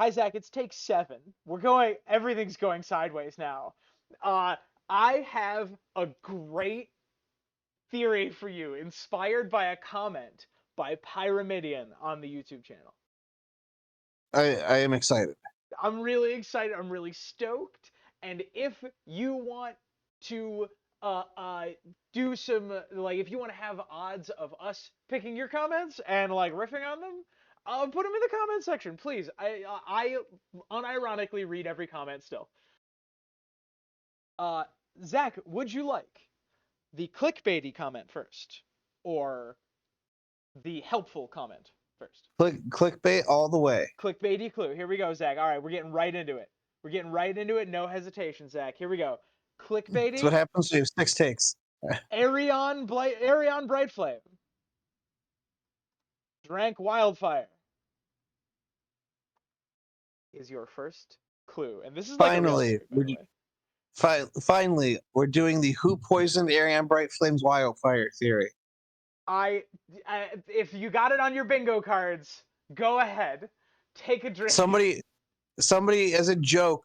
Hi, Zach. It's take 7. Everything's going sideways now. I have a great theory for you, inspired by a comment by Pyramidian on the YouTube channel. I am excited. I'm really excited. I'm really stoked. And if you want to uh, uh, do some, if you want to have odds of us picking your comments and, riffing on them, put them in the comment section, please. I unironically read every comment still. Uh, Zach, would you like the clickbaity comment first, or the helpful comment first? Clickbait all the way. Clickbaity clue. Here we go, Zach. All right, we're getting right into it. We're getting right into it. No hesitation, Zach. Here we go. That's what Clickbaity. happens when you have 6 takes. Arion Brightflame drank wildfire is your first clue, and this is like a real Finally, theory, by the way. finally, we're doing the who poisoned Ariane Bright Flames wildfire theory. If you got it on your bingo cards, go ahead, take a drink. Somebody, as a joke,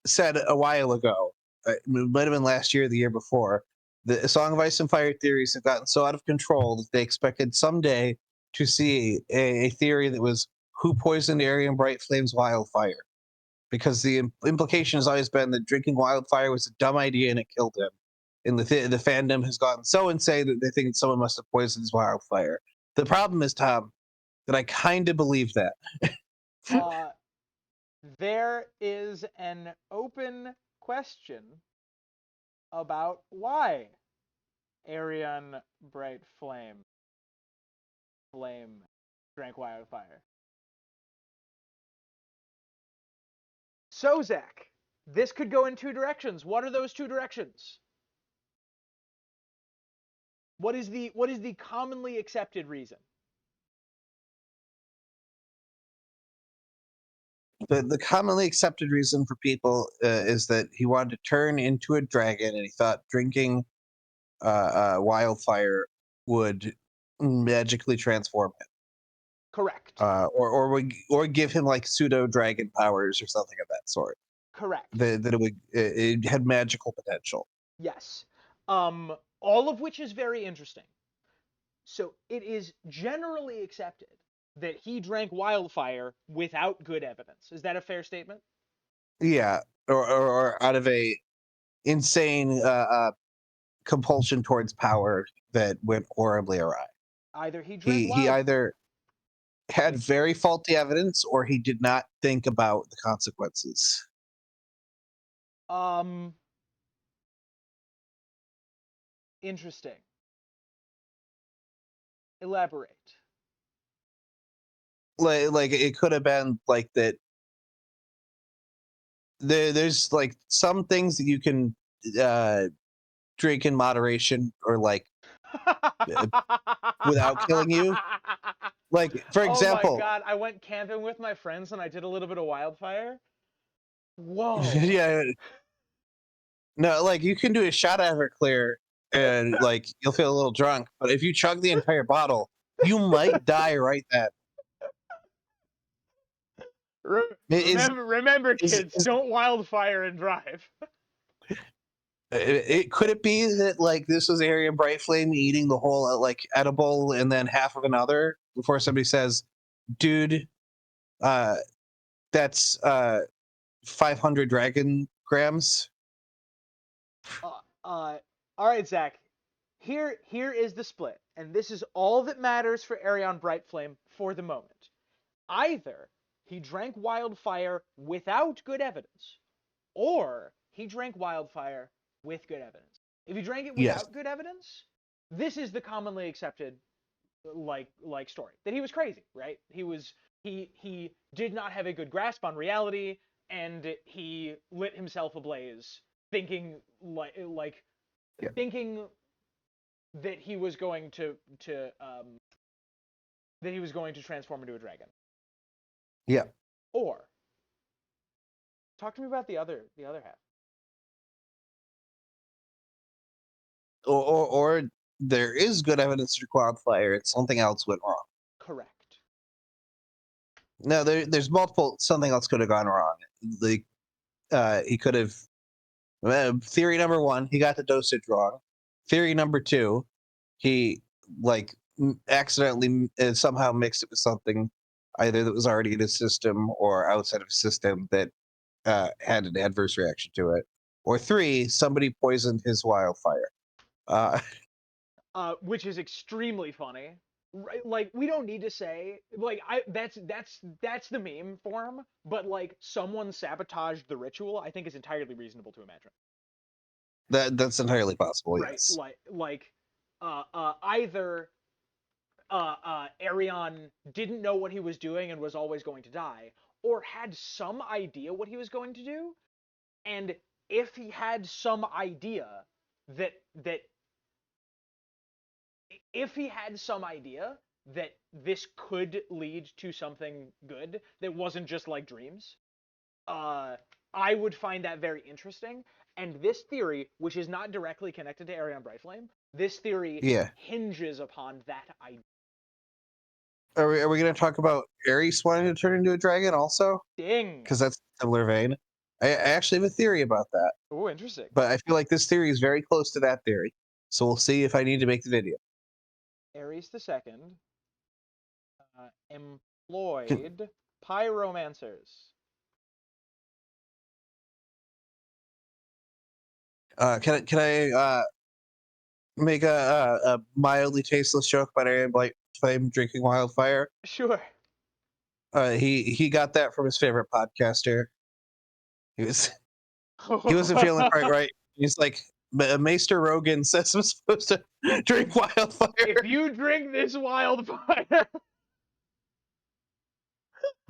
said a while ago, it might have been last year or the year before, the Song of Ice and Fire theories have gotten so out of control that they expected someday to see a theory that was who poisoned Ariane Bright Flames wildfire. Because the implication has always been that drinking wildfire was a dumb idea and it killed him. And the fandom has gotten so insane that they think someone must have poisoned his wildfire. The problem is, Tom, that I kind of believe that. Uh, there is an open question about why Arion Flame drank wildfire. So, Zach, this could go in two directions. What are those two directions? What is the commonly accepted reason? The commonly accepted reason for people is that he wanted to turn into a dragon, and he thought drinking wildfire would magically transform him, Correct. or give him like pseudo dragon powers or something of that sort. Correct. That it had magical potential. Yes. All of which is very interesting. So it is generally accepted that he drank wildfire without good evidence. Is that a fair statement? Yeah, or out of a insane compulsion towards power that went horribly awry. Either he drank He wildfire. either had Wait. very faulty evidence or he did not think about the consequences. Um. Interesting. Elaborate. Like it could have been like that. There's like some things that you can uh, drink in moderation or like uh, without killing you. Like for Oh my example, god, I went camping with my friends and I did a little bit of wildfire. Whoa. yeah, no, like you can do a shot at Everclear and like you'll feel a little drunk, but if you chug the entire bottle, you might die right then. Is Remember, kids, is don't wildfire and drive. could it be that like this was Arian Brightflame eating the whole like edible and then half of another before somebody says, "Dude, uh, that's 500 dragon grams." Uh, uh, all right, Zach. Here is the split, and this is all that matters for Arion Brightflame for the moment. Either he drank wildfire without good evidence, or he drank wildfire with good evidence. If he drank it Yes. without good evidence, this is the commonly accepted story that he was crazy, right? He did not have a good grasp on reality, and he lit himself ablaze, thinking Yeah. thinking that he was going to transform into a dragon. Yeah. Or talk to me about the other half. Or there is good evidence for wildfire. It's something else went wrong. Correct. No, there's multiple. Something else could have gone wrong. Like he could have. Theory number one, he got the dosage wrong. Theory number two, he like accidentally somehow mixed it with something either that was already in his system or outside of his system that had an adverse reaction to it. Or three, somebody poisoned his wildfire. Uh, Which is extremely funny. Right, like we don't need to say like I that's the meme form, but like someone sabotaged the ritual, I think is entirely reasonable to imagine. that's entirely possible. Right, Yes. either Arion didn't know what he was doing and was always going to die, or had some idea what he was going to do, and if he had some idea that that if he had some idea that this could lead to something good that wasn't just like dreams, uh, I would find that very interesting. And this theory, which is not directly connected to Arion Brightflame, this theory Yeah. hinges upon that idea. Are we going to talk about Ares wanting to turn into a dragon also? Ding! Because that's a similar vein. I actually have a theory about that, Oh, interesting. but I feel like this theory is very close to that theory. So we'll see if I need to make the video. Ares the Second Can employed pyromancers. can I make a mildly tasteless joke about Aaron Blight Flame drinking wildfire? Sure. He got that from his favorite podcaster. He was he wasn't feeling quite right. He's like, Maester Rogan says I'm supposed to drink If wildfire. you drink this wildfire,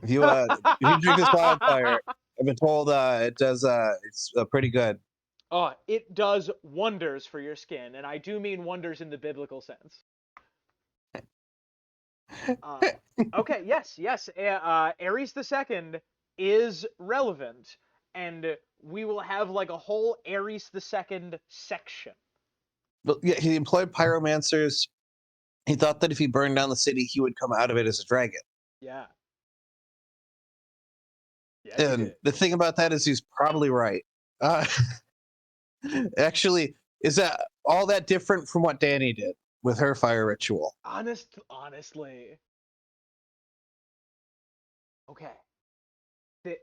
If you drink this wildfire, I've been told it does it's pretty good. oh, it does wonders for your skin, and I do mean wonders in the biblical sense. Uh, okay, yes. Ares the Second is relevant, and we will have like a whole Ares the Second section. But yeah, he employed pyromancers. He thought that if he burned down the city, he would come out of it as a dragon. Yeah. Yes, he And did. the thing about that is he's probably right. Uh, actually, is that all that different from what Danny did with her fire ritual? Honestly. Okay.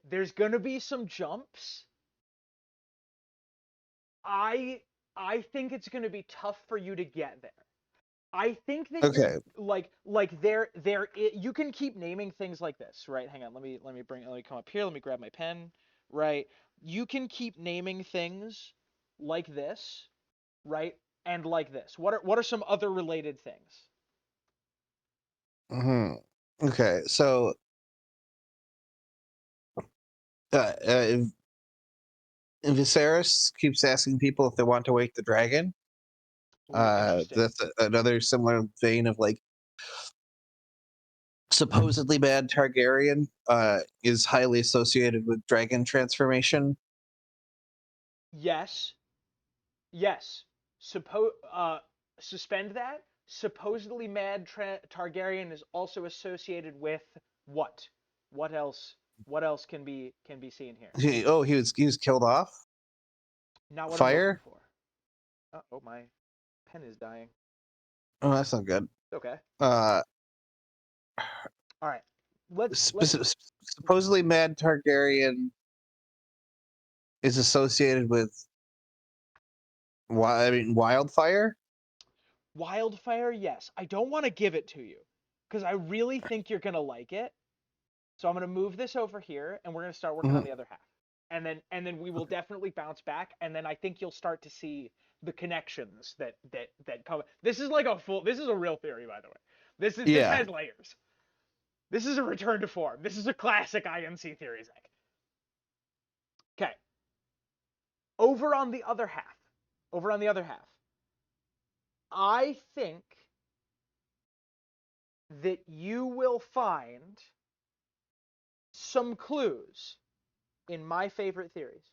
There's gonna be some jumps. I I think it's gonna be tough for you to get there. I think that you're Okay. like you can keep naming things like this, right? Hang on, let me come up here, let me grab my pen, right? You can keep naming things like this, right? And like this. What are some other related things? hmm Okay. So, if Viserys keeps asking people if they want to wake the dragon, Ooh, interesting. that's another similar vein of like supposedly bad Targaryen is highly associated with dragon transformation. Yes. Yes. Suspend that. Supposedly mad Targaryen is also associated with what? What else? What else can be seen here? He was killed off. Not what I'm looking Fire. for. Oh, my pen is dying. Oh, that's not good. Okay. Uh, All right. Let's Supposedly Mad Targaryen is associated with wildfire. Wildfire. Yes. I don't want to give it to you because I really think you're gonna like it. So I'm gonna move this over here, and we're gonna start working on Mhm. the other half, and then we will definitely bounce back, and then I think you'll start to see the connections that come. This is like a full. This is a real theory, by the way. This Yeah. has layers. This is a return to form. This is a classic INC theory, Zach. Okay. Over on the other half. Over on the other half. I think that you will find some clues in my favorite theories.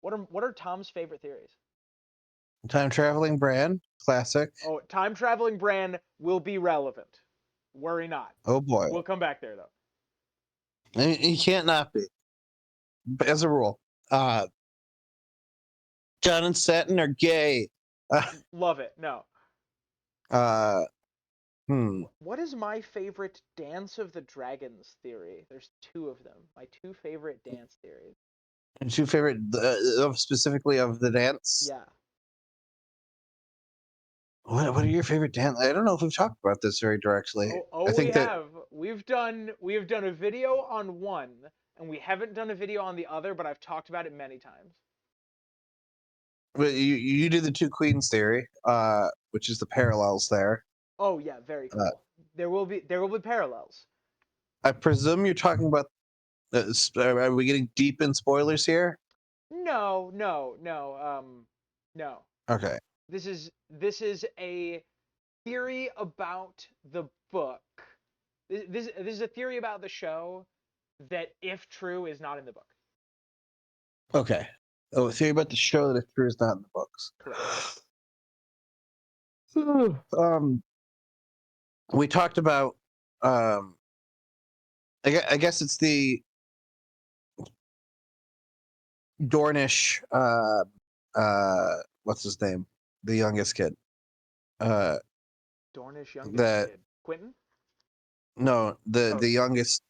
What are Tom's favorite theories? Time traveling Bran, classic. Oh, time traveling Bran will be relevant. Worry not. Oh boy, We'll come back there though. he can't not be, as a rule. Uh, John and Satin are gay. Love it. No. Uh, hmm. What is my favorite Dance of the Dragons theory? There's two of them. My two favorite dance theories. Two favorite, specifically of the dance. Yeah. What are your favorite dance? I don't know if we've talked about this very directly. I We think that have. We have done a video on one, and we haven't done a video on the other, but I've talked about it many times. you do the two queens theory, which is the parallels there. Oh yeah, very Uh, cool. There will be parallels. I presume you're talking about. Are we getting deep in spoilers here? No, no, no. No. Okay. This is a theory about the book. This is a theory about the show that, if true, is not in the book. Okay. Oh, a theory about the show that true is not in the books. Correct. um, we talked about. Um, I guess it's the Dornish. What's his name? The youngest kid. Uh, Dornish youngest that kid. Quentin? no, the Oh. the youngest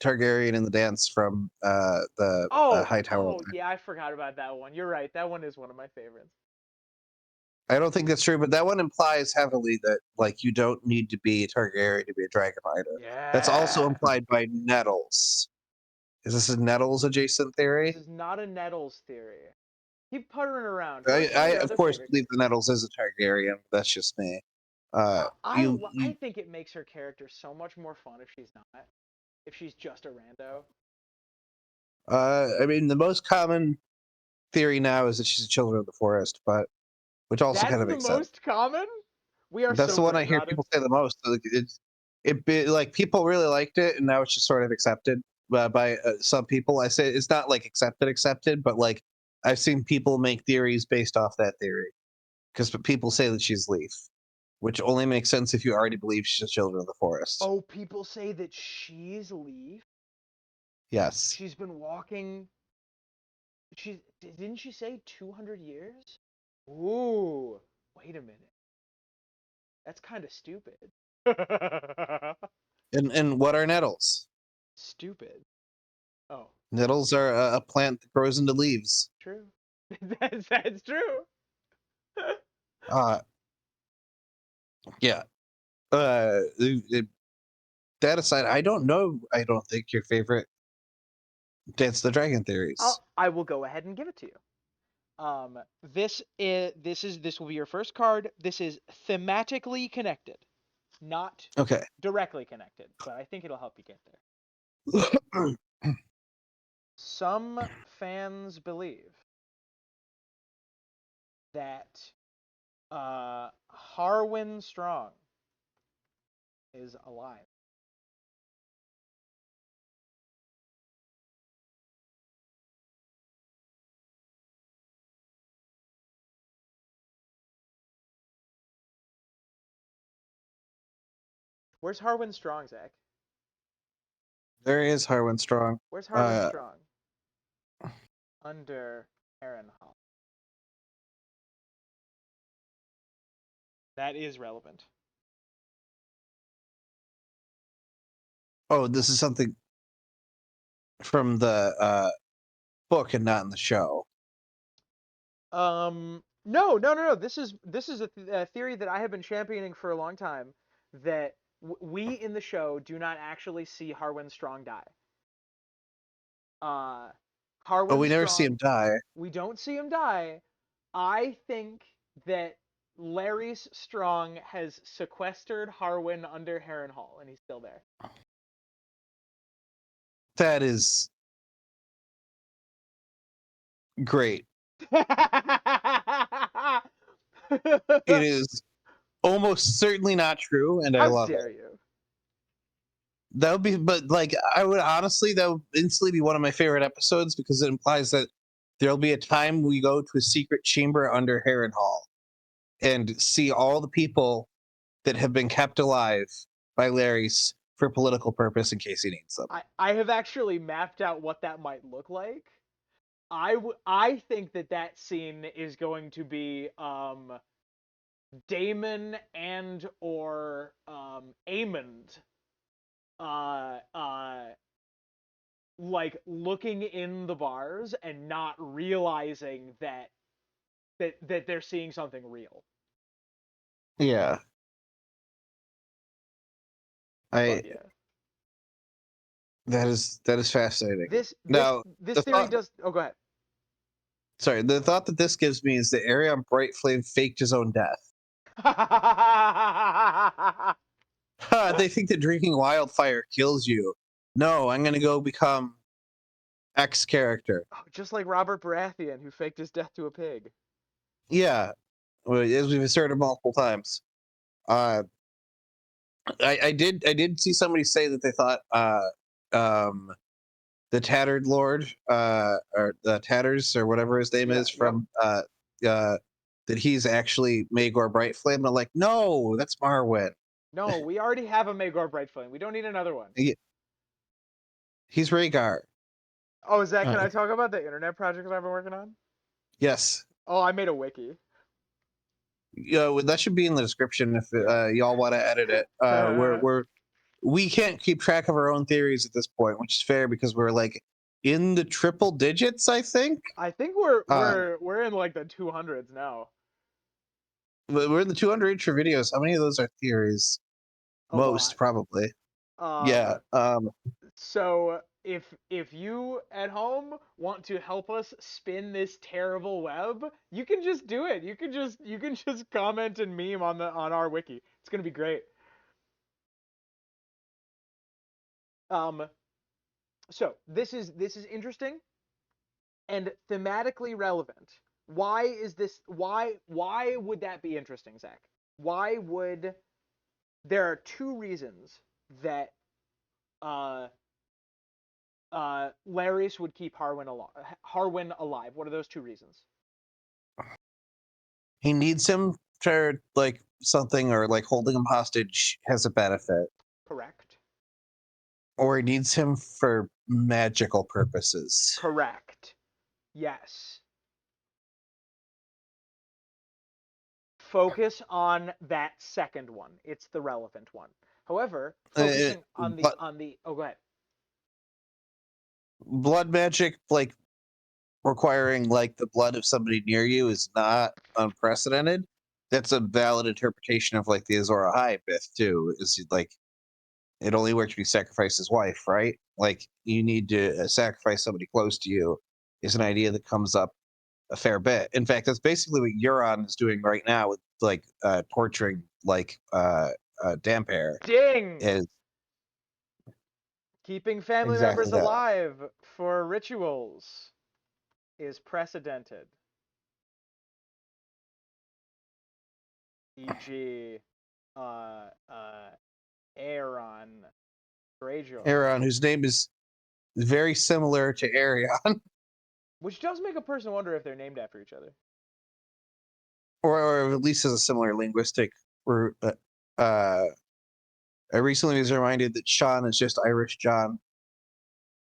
Targaryen in the dance from the Oh, High Tower. oh yeah, I forgot about that one. You're right. That one is one of my favorites. I don't think that's true, but that one implies heavily that like you don't need to be a Targaryen to be a dragon rider. That's also Yeah. implied by Nettles. Is this a Nettles adjacent This theory? is not a Nettles theory. Keep puttering around. Tell us I, some of I your of other course favorite believe the characters. Nettles is a Targaryen. But that's just me. I think it makes her character so much more fun if she's not. If she's just a rando. I mean, the most common theory now is that she's a Children of the Forest, but which also That's kind of the makes sense. most common? We are That's so the one I brain hear rotted. people say the most. So, like, like people really liked it, and now it's just sort of accepted by some people. I say it's not like accepted, but like I've seen people make theories based off that theory because people say that she's Leaf, which only makes sense if you already believe she's a Children of the Forest. Oh, people say that she's Leaf. Yes, She's been walking. Didn't she say 200 years? Ooh, wait a minute. That's kind of stupid. and what are nettles? Stupid. Oh, Nettles are a plant that grows into leaves. true. That's true. Uh, yeah. That aside, I don't know. I don't think your favorite Dance the Dragon theories. I will go ahead and give it to you. This will be your first card. This is thematically connected, not Okay. directly connected, but I think it'll help you get there. Some fans believe that Harwin Strong is alive. Where's Harwin Strong, Zach? There is Harwin Strong. Where's Harwin Uh, Strong? Under Harrenhal. That is relevant. oh, this is something from the book and not in the show. No. This is a theory that I have been championing for a long time. That we in the show do not actually see Harwin Strong die. Uh, Oh, Harwin we never see him Strong, die. we don't see him die. I think that Larys Strong has sequestered Harwin under Harrenhal, and he's still there. That is great. It is almost certainly not true, and I How love it. dare you? That would be, but like, I would honestly, that would instantly be one of my favorite episodes because it implies that there'll be a time we go to a secret chamber under Harrenhal and see all the people that have been kept alive by Larry's for political purpose in case he needs them. I have actually mapped out what that might look like. I think that scene is going to be Damon and or Aemond uh uh like looking in the bars and not realizing that they're seeing something real. Yeah, I But yeah. that is fascinating. This this Now, this the theory thought, does oh go ahead. the thought that this gives me is that Arion Brightflame faked his own death. They think that drinking wildfire kills you. No, I'm gonna go become X character. Just like Robert Baratheon who faked his death to a pig. Yeah, well, as we've asserted multiple times. Uh, I did see somebody say that they thought um, the Tattered Lord or the Tatters or whatever his name Yeah, is yep. from that he's actually Maegor Brightflame. And I'm like, no, that's Marwyn. No, we already have a Maegor Brightflame. We don't need another one. He's Rhaegar. Oh, Zach, can Uh, I talk about the internet project I've been working on? yes. Oh, I made a wiki. That should be in the description if y'all want to edit it. We can't keep track of our own theories at this point, which is fair because we're like in the triple digits, I think. I think we're Uh, we're we're in like the 200s now. we're in the 200 for videos. How many of those are theories? A Most lot. probably. Yeah. Um, so if you at home want to help us spin this terrible web, you can just do it. You can just comment and meme on our wiki. It's gonna be great. Um, so this is interesting and thematically relevant. Why would that be interesting, Zach? Why would there are two reasons that uh Larys would keep Harwin alive. What are those two reasons? he needs him for like something, or like holding him hostage has a benefit, Correct. or he needs him for magical purposes. Correct. Yes. Focus on that second one. It's the relevant one. However, Uh, focusing on the but on the oh go ahead. blood magic, like requiring like the blood of somebody near you, is not unprecedented. That's a valid interpretation of like the Azor Ahai myth too. Is like it only works when you sacrifice his wife, right? Like you need to sacrifice somebody close to you is an idea that comes up a fair bit. In fact, that's basically what Euron is doing right now with like torturing like Dampere. Ding! Is Keeping family exactly members that. alive for rituals is precedented. E.g., Aeron Greyjoy, Euron, whose name is very similar to Arion, which does make a person wonder if they're named after each other. or at least has a similar linguistic root. Uh, I recently was reminded that Sean is just Irish John.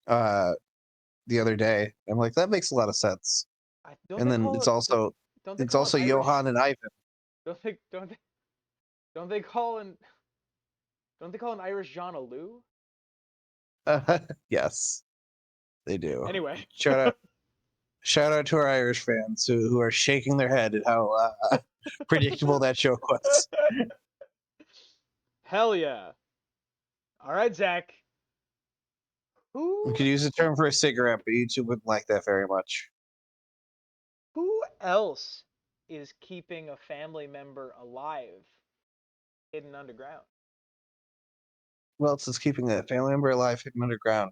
Uh, the other day, I'm like, that makes a lot of sense. Don't And they then call it? Don't they it's call an also Irish? Johan and Ivan. Don't they? Don't they call an? Don't they call an Irish John a Lou? Yes, they do. Anyway. Shout out, shout out to our Irish fans who are shaking their head at how predictable that joke was. Hell yeah! All right, Zach. We Who could use the term for a cigarette, but YouTube wouldn't like that very much. who else is keeping a family member alive hidden underground? Who else is keeping a family member alive hidden underground?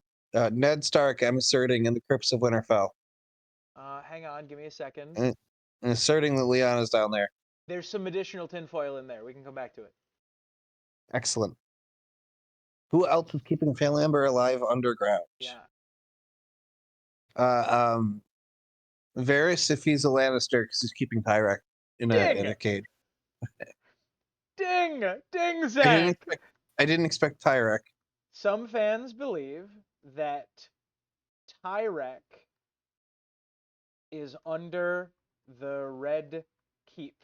Ned Stark, I'm asserting, in the crypts of Winterfell. Hang on, give me a second. And asserting that Lyanna's down there. There's some additional tinfoil in there. We can come back to it. Excellent. Who else is keeping a family member alive underground? Yeah. Uh, um, Varys, if he's a Lannister, because he's keeping Tyrek in Ding! a cage. Ding! Ding, I didn't Zach! expect. I didn't expect Tyrek. Some fans believe that Tyrek is under the Red Keep.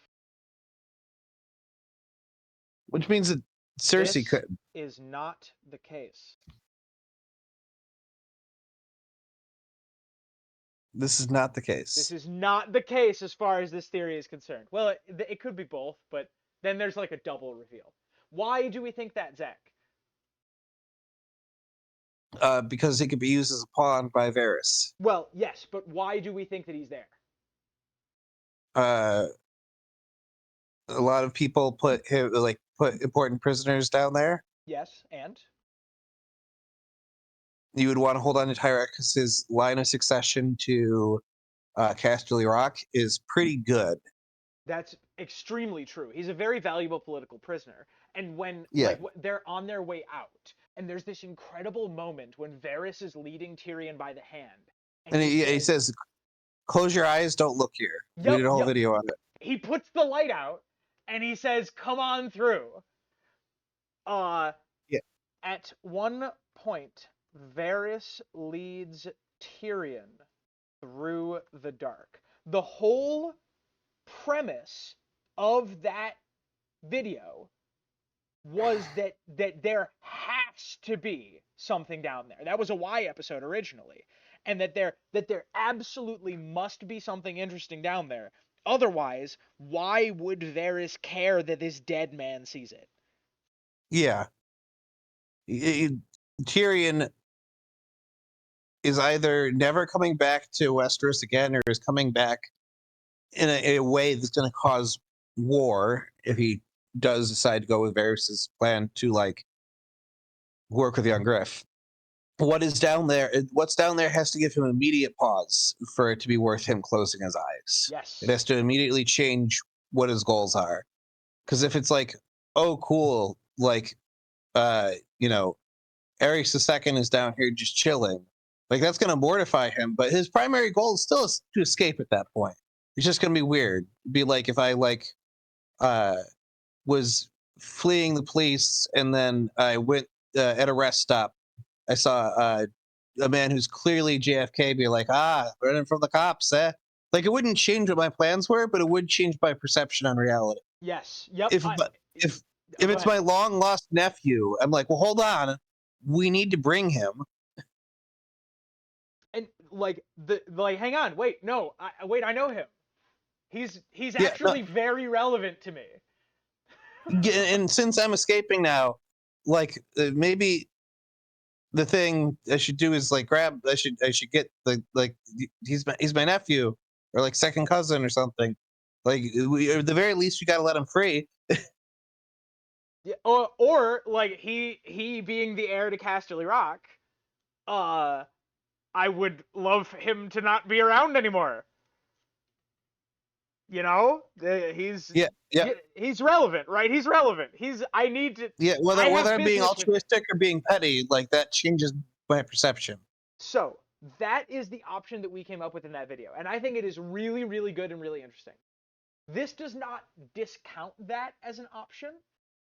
Which means that Cersei This could. is not the case. This is not the This case. is not the case as far as this theory is concerned. Well, it could be both, but then there's like a double reveal. Why do we think that, Zach? Because he could be used as a pawn by Varys. Well, yes, but why do we think that he's there? Uh, a lot of people put important prisoners down there. Yes, and? You would want to hold on to Tyrek because his line of succession to Casterly Rock is pretty good. That's extremely true. He's a very valuable political prisoner. And when Yeah, they're on their way out, and there's this incredible moment when Varys is leading Tyrion by the hand, and and he he says, says, "Close your eyes, don't look here." We "Yep, did a whole yep." video on it. He puts the light out, and he says, "Come on through." Uh, Yeah, at one point, Varys leads Tyrion through the dark. The whole premise of that video was that there has to be something down there. That was a Y episode originally, and that there absolutely must be something interesting down there. Otherwise, why would Varys care that this dead man sees it? yeah. Tyrion is either never coming back to Westeros again, or is coming back in a way that's going to cause war if he does decide to go with Varys's plan to like work with young Griff. What's down there has to give him immediate pause for it to be worth him closing his eyes. It Yes. has to immediately change what his goals are. Because if it's like, oh, cool, like, you know, Aerys II is down here just chilling, like that's going to mortify him. But his primary goal is still to escape at that point. It's just going to be weird. It'd be like if I like uh, was fleeing the police and then I went at a rest stop. I saw a man who's clearly JFK be like, running from the cops, eh? Like it wouldn't change what my plans were, but it would change my perception on reality. Yes. Yep. If if if Go it's ahead. my long lost nephew, I'm like, well, hold on, we need to bring him. And hang on, wait, no, wait, I know him. He's Yeah, no, actually very relevant to me. and since I'm escaping now, like maybe the thing I should do is like grab. I should get the like he's my nephew or like second cousin or something. Like at the very least, we got to let him free. Yeah, or like he being the heir to Casterly Rock, uh, I would love him to not be around anymore. You know, he's Yeah, yeah, he's relevant, right? He's relevant. I need to. yeah. I Whether have I'm being business with him. altruistic or being petty, like that changes my perception. So that is the option that we came up with in that video, and I think it is really, really good and really interesting. This does not discount that as an option,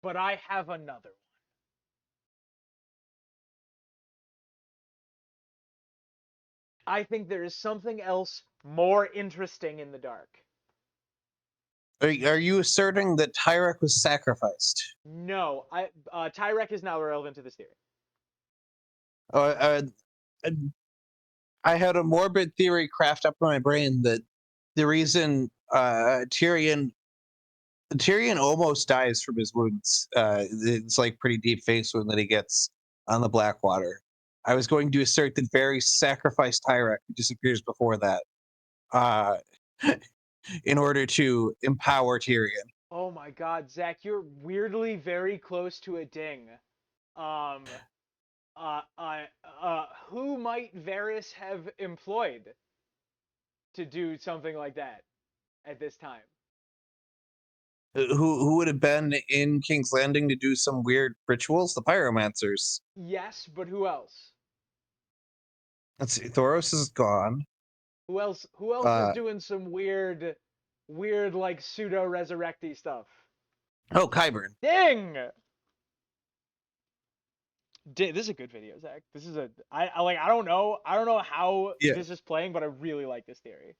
but I have another one. I think there is something else more interesting in the dark. Are you asserting that Tyrek was sacrificed? No, Tyrek is now relevant to this theory. Uh, uh, I had a morbid theory craft up in my brain that the reason Tyrion almost dies from his wounds. It's like pretty deep face wound that he gets on the Blackwater. I was going to assert that Varys sacrificed Tyrek, who disappears before that, uh, in order to empower Tyrion. Oh my God, Zach, you're weirdly very close to a ding. Um, uh, uh, who might Varys have employed to do something like that at this time? Who would have been in King's Landing to do some weird rituals? The pyromancers. Yes, but who else? Let's see. Thoros is gone. Who else? Who else is Uh, doing some weird, like pseudo resurrecty stuff? oh, Kyburn. Ding! This is a good video, Zach. This is I like. I don't know how Yeah. this is playing, but I really like this theory.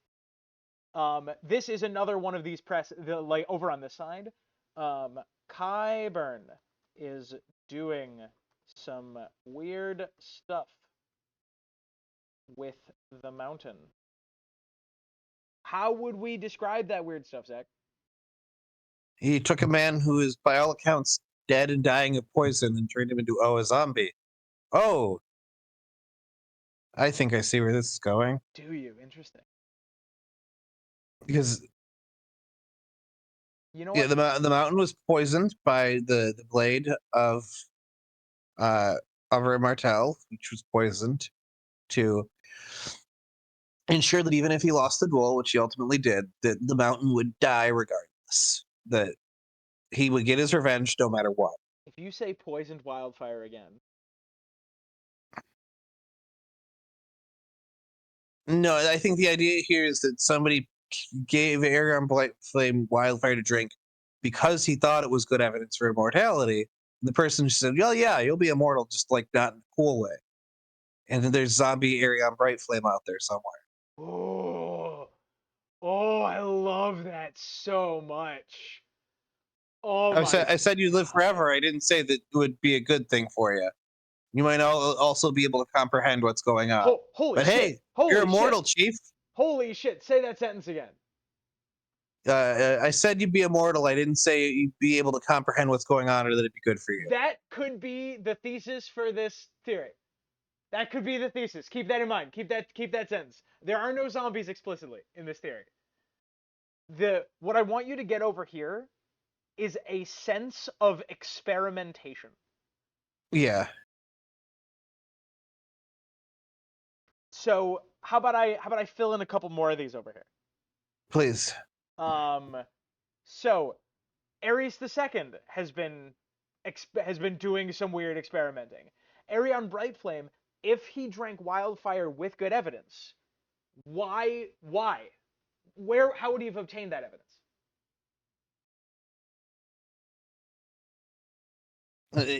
This is another one of these like over on this side. Um, Kyburn is doing some weird stuff with the mountain. How would we describe that weird stuff, Zach? He took a man who is, by all accounts, dead and dying of poison and turned him into a zombie. Oh, I think I see where this is going. Do you? Interesting. Because You know yeah, what? the mountain was poisoned by the blade uh of Martel, which was poisoned to ensure that even if he lost the duel, which he ultimately did, that the mountain would die regardless. That he would get his revenge no matter what. If you say poisoned wildfire again, No, I think the idea here is that somebody gave Aegon Blight Flame wildfire to drink because he thought it was good evidence for immortality. And the person just said, "Well, yeah, you'll be immortal, just like not in a cool way." And then there's zombie Aegon Brightflame out there somewhere. oh, oh, I love that so much. Oh my I said you live God. forever. I didn't say that it would be a good thing for you. You might also be able to comprehend what's going on. Holy But shit. hey, you're Holy shit. immortal, Chief. Holy shit. Say that sentence again. I said you'd be immortal. I didn't say you'd be able to comprehend what's going on or that it'd be good for you. That could be the thesis for this theory. That could be the thesis. Keep that in mind. Keep that sentence. There are no zombies explicitly in this theory. What I want you to get over here is a sense of experimentation. Yeah, So how about I fill in a couple more of these over here? please. Um, so Ares the Second has been doing some weird experimenting. Aerion Brightflame, if he drank wildfire with good evidence, why? Where how would he have obtained that evidence?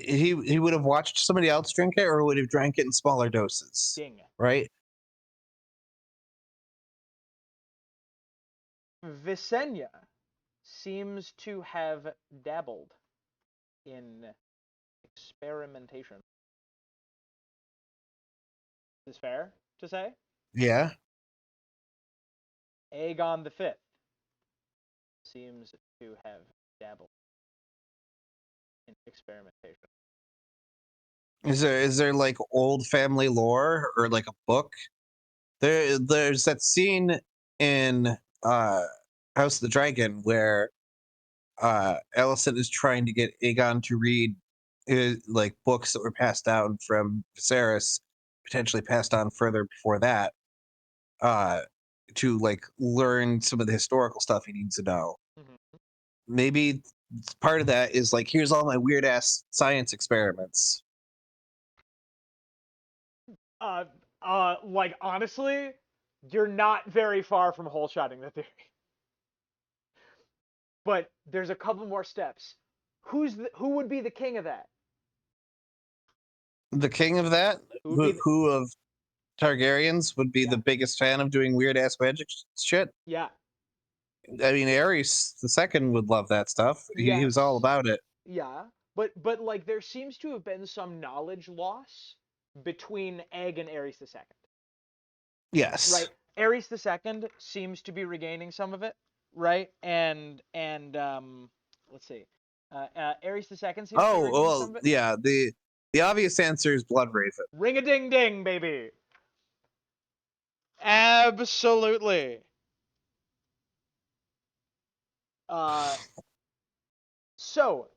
He would have watched somebody else drink it, or would have drank it in smaller doses, Ding. right? Visenya seems to have dabbled in experimentation. Is this fair to say? Yeah. Aegon the Fifth seems to have dabbled in experimentation. Is there like old family lore or like a book? There's that scene in uh House of the Dragon where Alicent is trying to get Aegon to read like books that were passed down from Viserys, potentially passed on further before that, uh, to like learn some of the historical stuff he needs to know. Mm-hmm. Maybe part of that is like, here's all my weird ass science experiments. Uh, like honestly, you're not very far from whole shotting the theory. But there's a couple more steps. Who would be the king of that? The king of that, Who would be who of Targaryens would be yeah, the biggest fan of doing weird ass magic shit? yeah, I mean, Ares the second would love that stuff. He was all yes, about it. yeah. But like there seems to have been some knowledge loss between Egg and Ares the Second. Yes. Right? Ares the Second seems to be regaining some of it, right? And let's see. Ares the Second seems to be Oh regaining some well, of it. yeah. The obvious answer is Blood Raven. Ring a ding ding, baby. Absolutely. Uh, so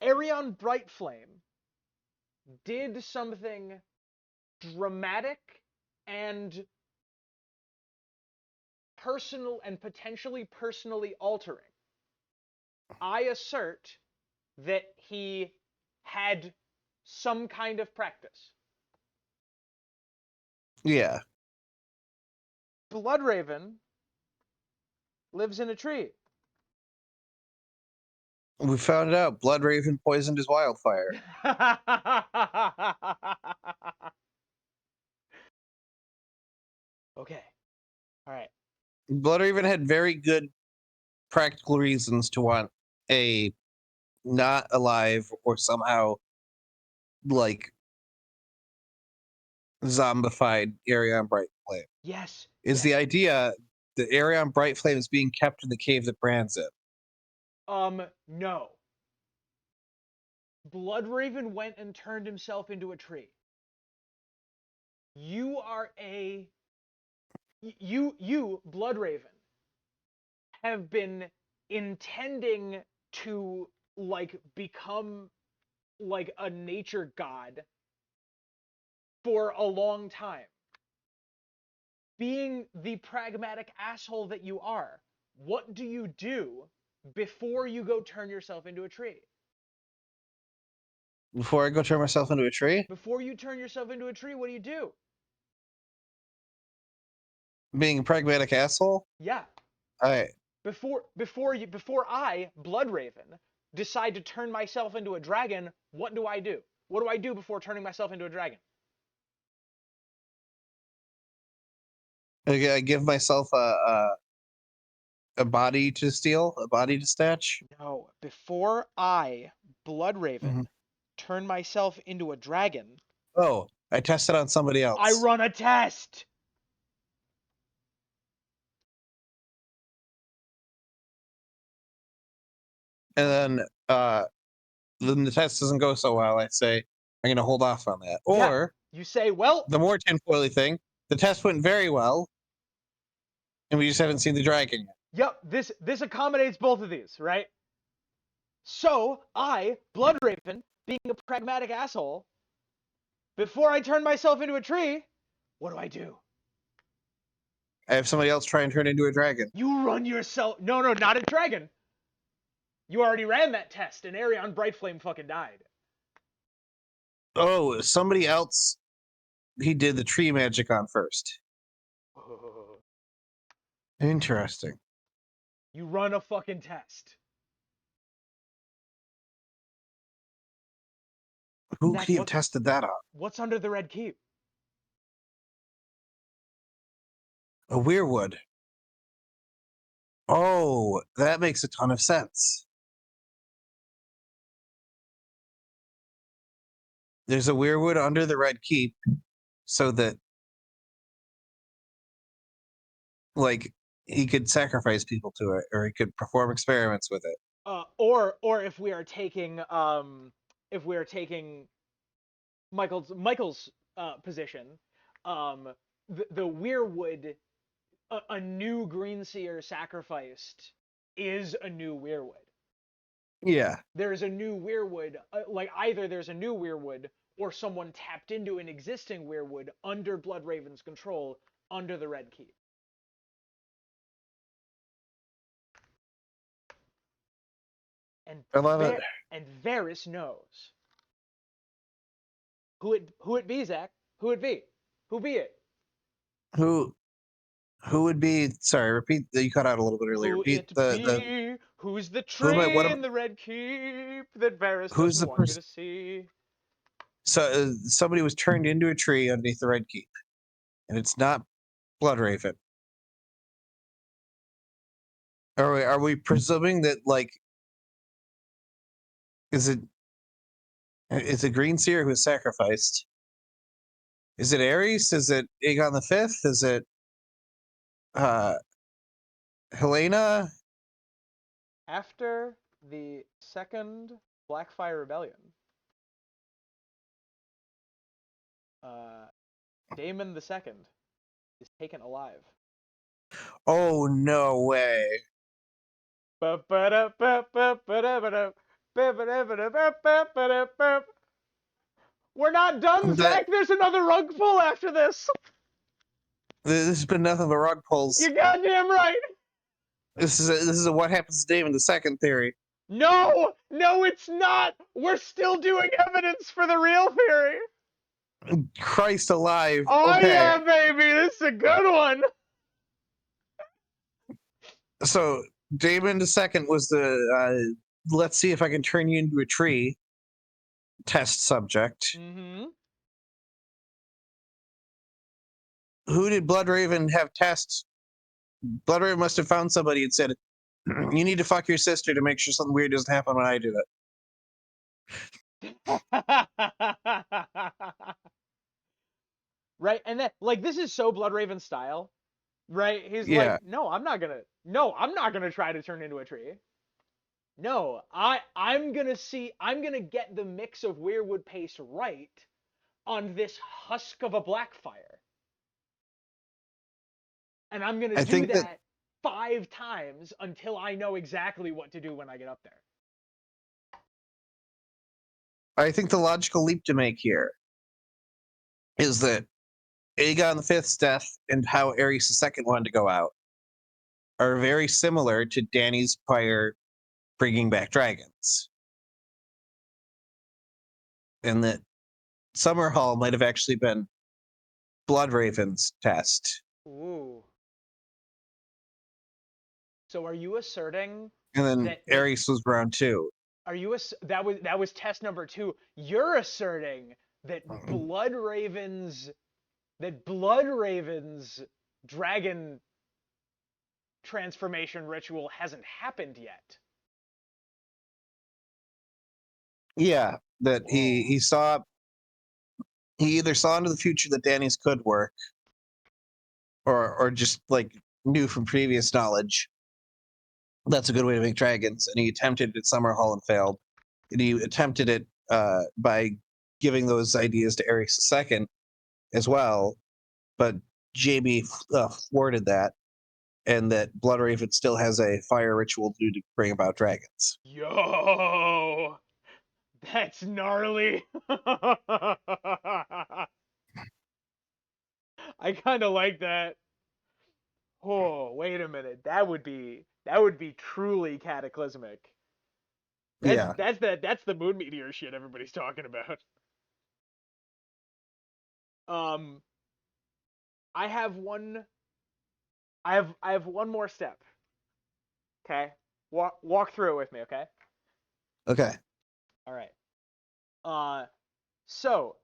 Arion Brightflame did something dramatic and personal and potentially personally altering. I assert that he had some kind of practice. Yeah. Bloodraven lives in a tree. We found it out. Bloodraven poisoned his wildfire. Okay. All right. Bloodraven had very good practical reasons to want a not alive or somehow like zombified Arion Brightflame. Yes. Is Yes. the idea that Arion Brightflame is being kept in the cave that brands it? No. Bloodraven went and turned himself into a tree. You are you, Bloodraven, have been intending to like become like a nature god for a long time. Being the pragmatic asshole that you are, what do you do before you go turn yourself into a tree? Before I go turn myself into a tree? Before you turn yourself into a tree, what do you do? Being a pragmatic asshole? Yeah. I Before I, Bloodraven, decide to turn myself into a dragon, what do I do? What do I do before turning myself into a dragon? I give myself a body to steal, a body to snatch. No, before I, Mhm. Bloodraven, turn myself into a dragon, Oh, I tested on somebody I else. run a test. And then the test doesn't go so well. I say I'm gonna hold off on that. Yeah. Or You say, well, the more tinfoily thing, the test went very well, and we just haven't seen the dragon yet. yep, this accommodates both of these, right? So I, Bloodraven, being a pragmatic asshole, before I turn myself into a tree, what do I do? I have somebody else try and turn into a dragon. You run yourself. No, no, not a dragon. You already ran that test, and Arion Brightflame fucking died. Oh, somebody else he did the tree magic on first. Interesting. You run a fucking test. Who could Zach, he have tested that on? what's under the red keep? A weirwood. Oh, that makes a ton of sense. There's a weirwood under the red keep, so that like he could sacrifice people to it, or he could perform experiments with it. Or if we are taking Michael's position, um, the Weirwood, a new Green Seer sacrificed is a new Weirwood. Yeah. There's a new Weirwood, like either there's a new Weirwood or someone tapped into an existing Weirwood under Bloodraven's control under the Red Keep. And I love it. Varys knows who it be, Zach. Who it be? Who be it? Who who would be? Sorry, repeat. You cut out a little bit earlier. Who Repeat it the be? Who's the who am I? What tree am? in the Red Keep that Varys Who's doesn't the want you person? to see? So somebody was turned into a tree underneath the red keep, and it's not Bloodraven. Are we presuming that like is it is it Green Seer who was sacrificed? Is it Ares? Is it Aegon the Fifth? Is it uh Helena? After the second Blackfire Rebellion, uh, Daemon II is taken alive. Oh no way! We're not done, That Zach. There's another rug pull after this. this has been nothing but rug pulls. You're goddamn right. This is a what happens to Daemon the second theory. No, no, it's not. We're still doing evidence for the real theory. Christ alive! Oh Okay, yeah, baby, this is a good one. So Damon II was the let's see if I can turn you into a tree test subject. Mm-hmm. Who did Bloodraven have test? Bloodraven must have found somebody and said, "You need to fuck your sister to make sure something weird doesn't happen when I do it." Right, and then like this is so Bloodraven style, right? He's like, Yeah, no, I'm not gonna try to turn into a tree. No, I'm gonna get the mix of weirwood paste right on this husk of a blackfire. And I'm gonna I do think that that 5 times until I know exactly what to do when I get up there. the logical leap to make here is that Aegon V's death and how Aerys II wanted to go out are very similar to Dany's prior bringing back dragons, and that Summerhall might have actually been Bloodraven's test, Ooh. So are you asserting and then that Aerys was round two. are you that was test number 2? You're asserting that Bloodraven's dragon transformation ritual hasn't happened yet. Yeah, that Whoa. he either saw into the future that Dany's could work, or just like knew from previous knowledge that's a good way to make dragons, and he attempted it at Summerhall and failed. And he attempted it by giving those ideas to Aerys II as well, but JB thwarted that, and that Bloodraven still has a fire ritual to do to bring about dragons. Yo, that's gnarly. I kind of like that. Oh, wait a minute. That would be truly cataclysmic. That's Yeah. that's that's the moon meteor shit everybody's talking about. Um, I have one. I have one more step. Okay, walk through it with me. Okay. Okay. All right. Uh, so,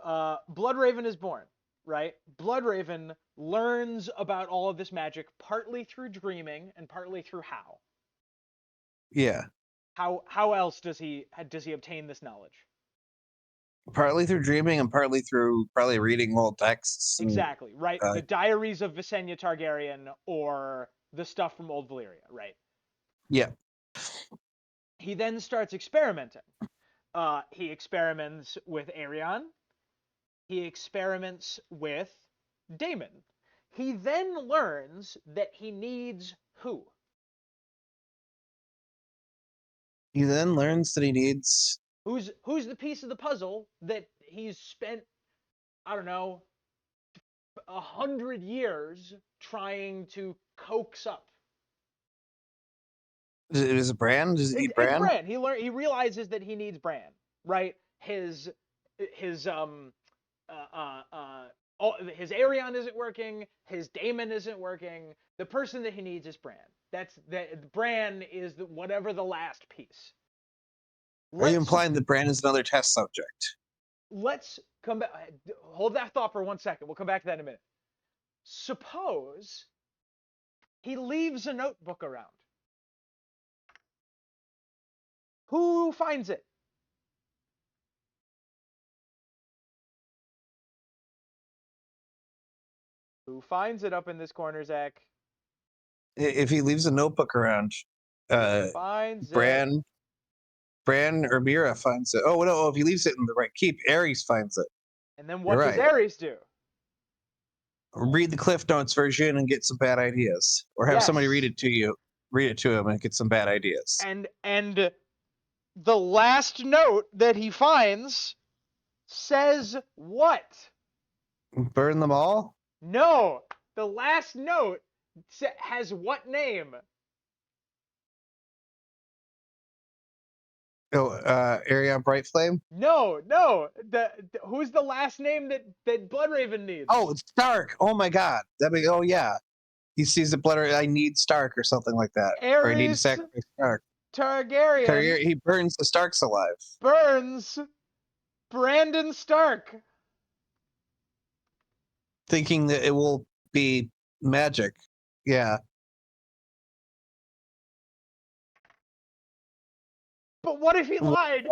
Bloodraven is born, right? Bloodraven learns about all of this magic partly through dreaming and partly through how. Yeah. How else does he obtain this knowledge? Partly through dreaming and partly through probably reading old texts and Exactly, right? uh, The diaries of Visenya Targaryen or the stuff from Old Valyria, right? yeah. He then starts experimenting. He experiments with Aerion. He experiments with Daemon. He then learns that he needs who? He then learns that he needs. Who's the piece of the puzzle that he's spent, I don't know, 100 years trying to coax up? Is it Bran? Does it need It's Bran? Bran. He realizes that he needs Bran, right? His his Aerion isn't working. His Daemon isn't working. The person that he needs is Bran. Bran is whatever the last piece. Are you Let's implying that Bran is another test subject? let's come back. Hold that thought for 1 second. We'll come back to that in a minute. Suppose he leaves a notebook around. Who finds it? Who finds it up in this corner, Zach? If he leaves a notebook around, Who uh, finds it? Bran, Bran or Mira finds it. Oh no! If he leaves it in the right keep, Aerys finds it. And then You're what does right. Ares do? Read the Cliff Notes version and get some bad ideas, or have somebody read Yes. it to you. Read it to him and get some bad ideas. And the last note that he finds says what? Burn them all. No, the last note has what name? Oh, Arion Brightflame. No. Who's the last name that Bloodraven needs? Oh, it's Stark. Oh my God. Oh yeah. He sees the blood. I need Stark or something like that, or I need to Aerys sacrifice Stark. Targaryen He burns the Starks alive, burns Brandon Stark. thinking that it will be magic. Yeah. But what if he lied?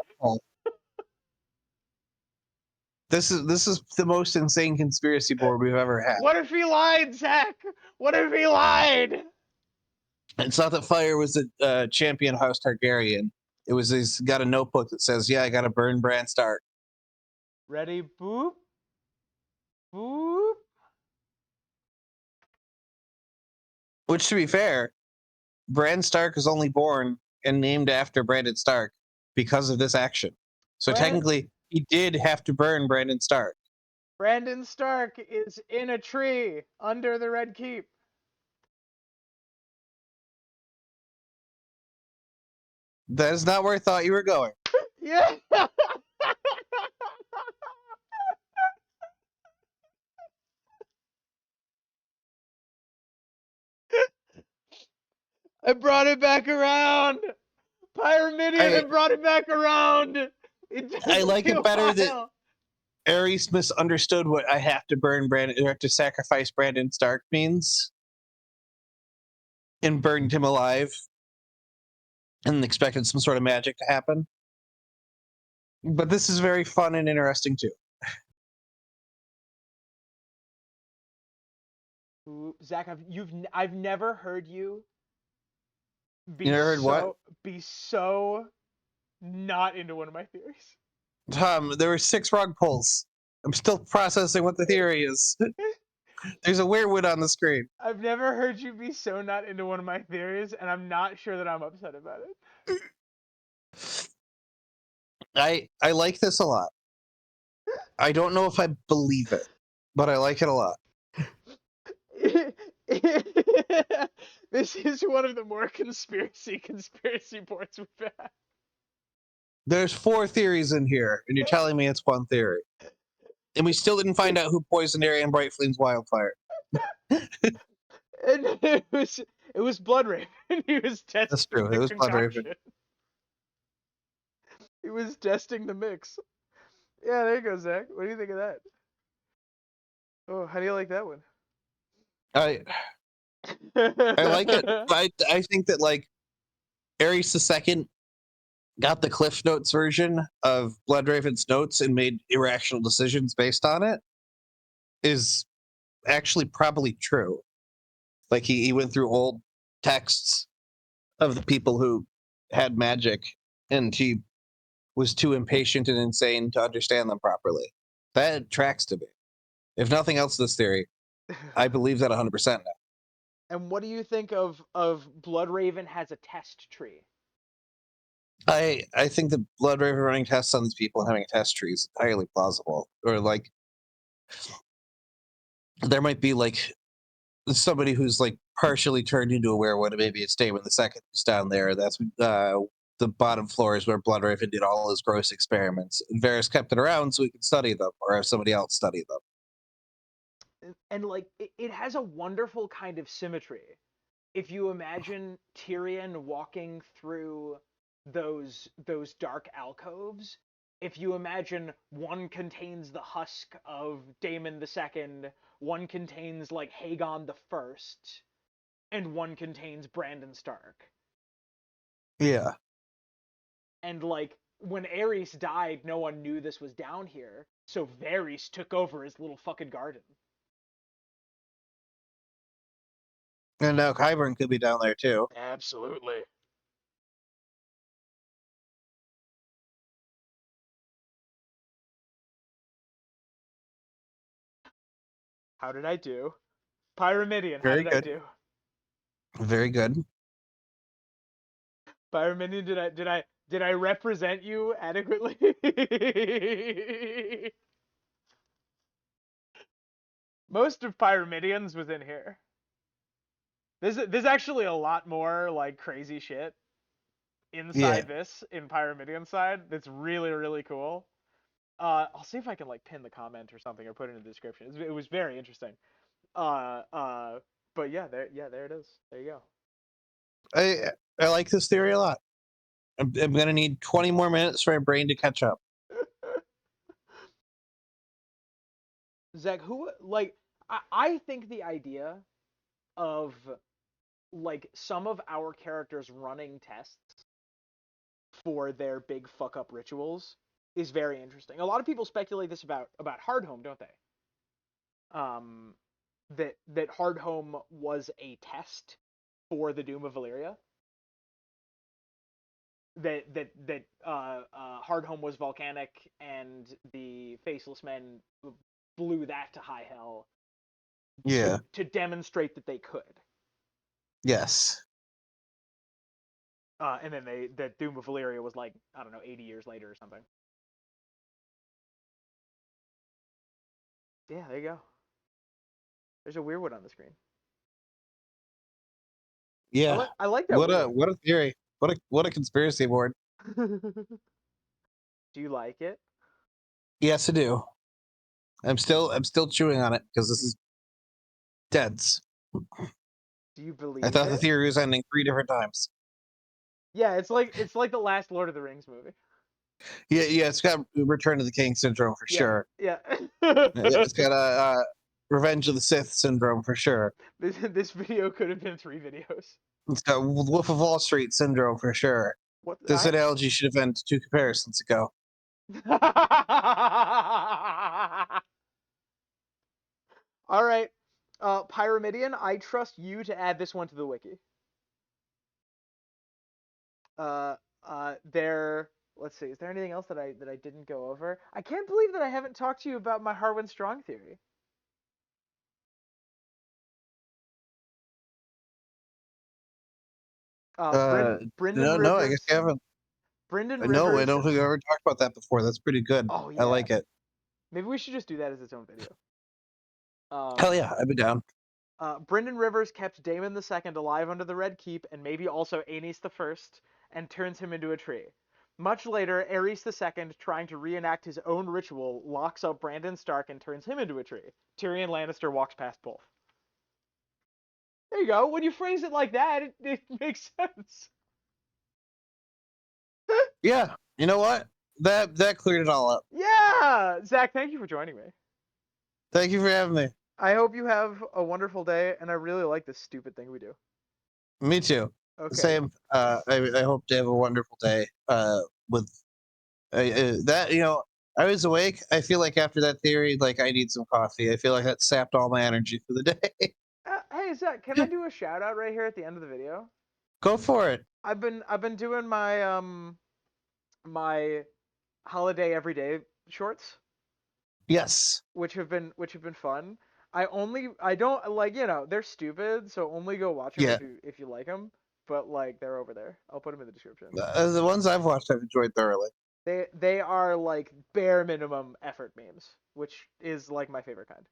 This is the most insane conspiracy board we've ever had. What if he lied, Zach? What if he lied? It's not that Fire was a champion House Targaryen. It was he's got a notebook that says, "Yeah, I got to burn Bran Stark." Ready? Boop. Boop. Which, to be fair, Bran Stark is only born and named after Brandon Stark because of this action. So technically, he did have to burn Brandon Stark. Brandon Stark is in a tree under the Red Keep. That is not where I thought you were going. Yeah. I brought it back around. Pyramidion I had brought it back around. It I took like me a it better that while. Aerys misunderstood what I have to burn Brandon or have to sacrifice Brandon Stark means and burned him alive and expected some sort of magic to happen. But this is very fun and interesting too. Ooh, Zach, I've never heard you You never heard what? be so not into one of my theories. Tom, there were 6 wrong pulls. I'm still processing what the theory is. There's a weirwood on the screen. I've never heard you be so not into one of my theories, and I'm not sure that I'm upset about it. I like this a lot. I don't know if I believe it, but I like it a lot. This is one of the more conspiracy boards we've had. There's 4 theories in here, and you're telling me it's one theory. And we still didn't find out who poisoned Arya Bright Flame's wildfire. And it was Bloodraven. He was That's testing true. It the was Blood Raven. concoction. He was testing the mix. Yeah, there you go, Zach. What do you think of that? Oh, how do you like that one? I like it. I think that like Ares II got the Cliff Notes version of Bloodraven's notes and made irrational decisions based on it is actually probably true. Like he went through old texts of the people who had magic and he was too impatient and insane to understand them properly. That tracks to me. If nothing else, this theory, I believe that 100% now. And what do you think of Bloodraven has a test tree? I think the Bloodraven running tests on these people and having a test tree is entirely plausible. Or like there might be like somebody who's like partially turned into a werewolf, and maybe it's Damon the Second who's down there. That's the bottom floor is where Bloodraven did all his gross experiments. And Varys kept it around so he could study them or have somebody else study them. And like it has a wonderful kind of symmetry. If you imagine Tyrion walking through those dark alcoves, if you imagine one contains the husk of Daemon II, one contains like Hagon the First, and one contains Brandon Stark. Yeah. And like when Aerys died, no one knew this was down here, so Varys took over his little fucking garden. And now Qyburn could be down there too. Absolutely. How did I do? Pyramidion, how Very did I good. do? Very good. Pyramidion, did I represent you adequately? Most of Pyramidions was in here. There's actually a lot more like crazy shit Yeah. inside this in Pyramidion side that's really really cool. I'll see if I can like pin the comment or something or put it in the description. It was very interesting. Uh, uh, But yeah, there it is. There you go. I like this theory a lot. I'm gonna need 20 more minutes for my brain to catch up. Zach, who like I think the idea of like some of our characters running tests for their big fuck up rituals is very interesting. A lot of people speculate this about Hardhome, don't they? Um, that Hardhome was a test for the Doom of Valyria. That Hardhome was volcanic, and the Faceless Men blew that to high hell Yeah. to demonstrate that they could. Yes. And then the Doom of Valyria was like, I don't know, 80 years later or something. Yeah, there you go. There's a weirwood on the screen. Yeah. I like that weirwood. What a theory. What a conspiracy board. Do you like it? Yes, I do. I'm still chewing on it because this is dense. Do you I believe thought the it? theory was ending 3 different times. Yeah, it's like the last Lord of the Rings movie. Yeah, it's got Return of the King syndrome for Yeah, sure. yeah. It's got a Revenge of the Sith syndrome for sure. This video could have been 3 videos. It's got Wolf of Wall Street syndrome for sure. What This I analogy should have been 2 comparisons ago. All right. Pyramidion, I trust you to add this one to the wiki. Uh there let's see. Is there anything else that I didn't go over? I can't believe that I haven't talked to you about my Harwin Strong theory. Brendan No, I guess Rivers. you haven't. Brendan No, I Rivers. don't think I ever talked about that before. That's pretty good. Oh I yeah. like it. Maybe we should just do that as its own video. Hell Um yeah, I'd be down. Brendan Rivers kept Daemon II alive under the Red Keep and maybe also Aenys I and turns him into a tree. Much later, Aerys II, trying to reenact his own ritual, locks up Brandon Stark and turns him into a tree. Tyrion Lannister walks past both. There you go. When you phrase it like that, it makes sense. Yeah, you know what? That cleared it all up. Yeah! Zach, thank you for joining me. Thank you for having me. I hope you have a wonderful day, and I really like this stupid thing we do. Me too. Okay. Same. I hope to have a wonderful day. With that, I was awake. I feel like after that theory, like I need some coffee. I feel like that sapped all my energy for the day. Hey, Zach, can I do a shout out right here at the end of the video? Go for it. I've been doing my holiday everyday shorts, Yes. which have been fun. I don't like, they're stupid, so only go watch them Yeah. if you like them. But like they're over there. I'll put them in the description. The ones I've watched, I've enjoyed thoroughly. They are like bare minimum effort memes, which is like my favorite kind.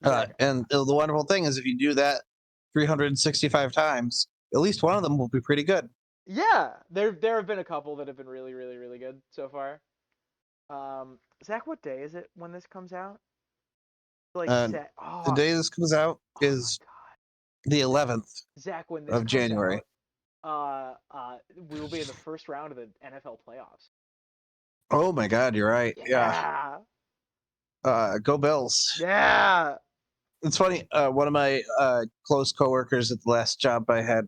Zach, And the wonderful thing is, if you do that 365 times, at least one of them will be pretty good. yeah, there have been a couple that have been really really really good so far. Zach, what day is it when this comes out? Like set. The day this comes out Oh my is god. the 11th Zach, when this of comes January. out, we will be in the first round of the NFL playoffs. Oh my God, you're right. Yeah. Yeah. Go Bills. Yeah. It's funny. One of my close coworkers at the last job I had,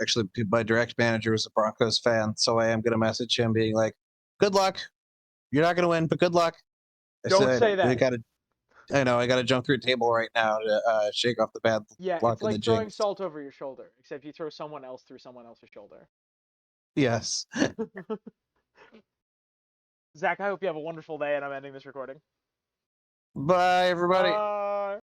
actually, my direct manager was a Broncos fan, so I am going to message him, being like, "Good luck. You're not going to win, but good luck." I Don't said, say that. I know, I got to jump through a table right now to shake off the bad Yeah, luck it's and the like throwing jinx. salt over your shoulder, except you throw someone else through someone else's shoulder. Yes. Zach, I hope you have a wonderful day, and I'm ending this recording. Bye, everybody. Bye.